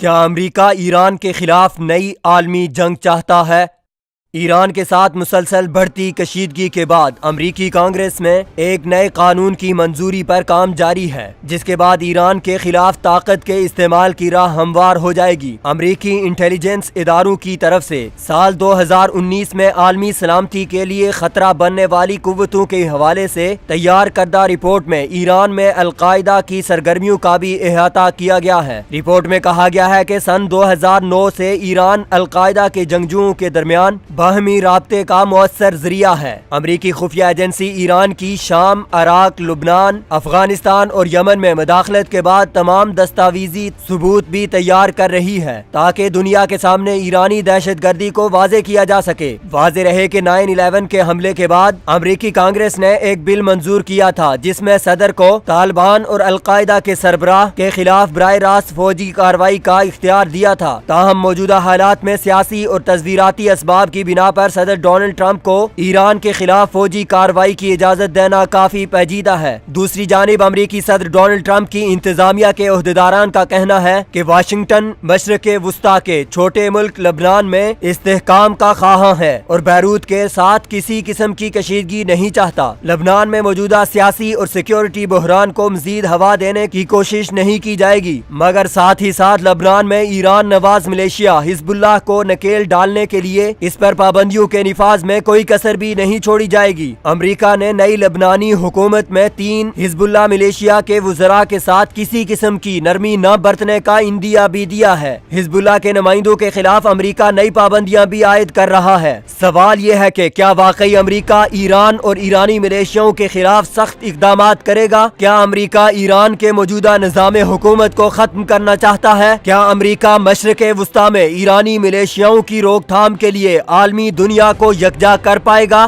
کیا امریکہ ایران کے خلاف نئی عالمی جنگ چاہتا ہے؟ ایران کے ساتھ مسلسل بڑھتی کشیدگی کے بعد امریکی کانگریس میں ایک نئے قانون کی منظوری پر کام جاری ہے، جس کے بعد ایران کے خلاف طاقت کے استعمال کی راہ ہموار ہو جائے گی۔ امریکی انٹیلیجنس اداروں کی طرف سے سال 2019 میں عالمی سلامتی کے لیے خطرہ بننے والی قوتوں کے حوالے سے تیار کردہ رپورٹ میں ایران میں القاعدہ کی سرگرمیوں کا بھی احاطہ کیا گیا ہے۔ رپورٹ میں کہا گیا ہے کہ سن 2009 سے ایران القاعدہ کے جنگجوؤں کے درمیان باہمی رابطے کا مؤثر ذریعہ ہے۔ امریکی خفیہ ایجنسی ایران کی شام، عراق، لبنان، افغانستان اور یمن میں مداخلت کے بعد تمام دستاویزی ثبوت بھی تیار کر رہی ہے تاکہ دنیا کے سامنے ایرانی دہشت گردی کو واضح کیا جا سکے۔ واضح رہے کہ 9/11 کے حملے کے بعد امریکی کانگریس نے ایک بل منظور کیا تھا جس میں صدر کو طالبان اور القاعدہ کے سربراہ کے خلاف براہ راست فوجی کارروائی کا اختیار دیا تھا۔ تاہم موجودہ حالات میں سیاسی اور تصویراتی اسباب کی بنا پر صدر ڈونلڈ ٹرمپ کو ایران کے خلاف فوجی کارروائی کی اجازت دینا کافی پیچیدہ ہے۔ دوسری جانب امریکی صدر ڈونلڈ ٹرمپ کی انتظامیہ کے عہدیداران کا کہنا ہے کہ واشنگٹن مشرق وسطیٰ کے چھوٹے ملک لبنان میں استحکام کا خواہاں ہے اور بیروت کے ساتھ کسی قسم کی کشیدگی نہیں چاہتا۔ لبنان میں موجودہ سیاسی اور سیکیورٹی بحران کو مزید ہوا دینے کی کوشش نہیں کی جائے گی، مگر ساتھ ہی ساتھ لبنان میں ایران نواز ملیشیا حزب اللہ کو نکیل ڈالنے کے لیے اس پر پابندیوں کے نفاذ میں کوئی کسر بھی نہیں چھوڑی جائے گی۔ امریکہ نے نئی لبنانی حکومت میں 3 حزب اللہ ملیشیا کے وزراء کے ساتھ کسی قسم کی نرمی نہ برتنے کا عندیہ بھی دیا ہے۔ حزب اللہ کے نمائندوں کے خلاف امریکہ نئی پابندیاں بھی عائد کر رہا ہے۔ سوال یہ ہے کہ کیا واقعی امریکہ ایران اور ایرانی ملیشیاؤں کے خلاف سخت اقدامات کرے گا؟ کیا امریکہ ایران کے موجودہ نظام حکومت کو ختم کرنا چاہتا ہے؟ کیا امریکہ مشرق وسطیٰ میں ایرانی ملیشیاؤں کی روک تھام کے لیے عالمی دنیا کو یکجا کر پائے گا؟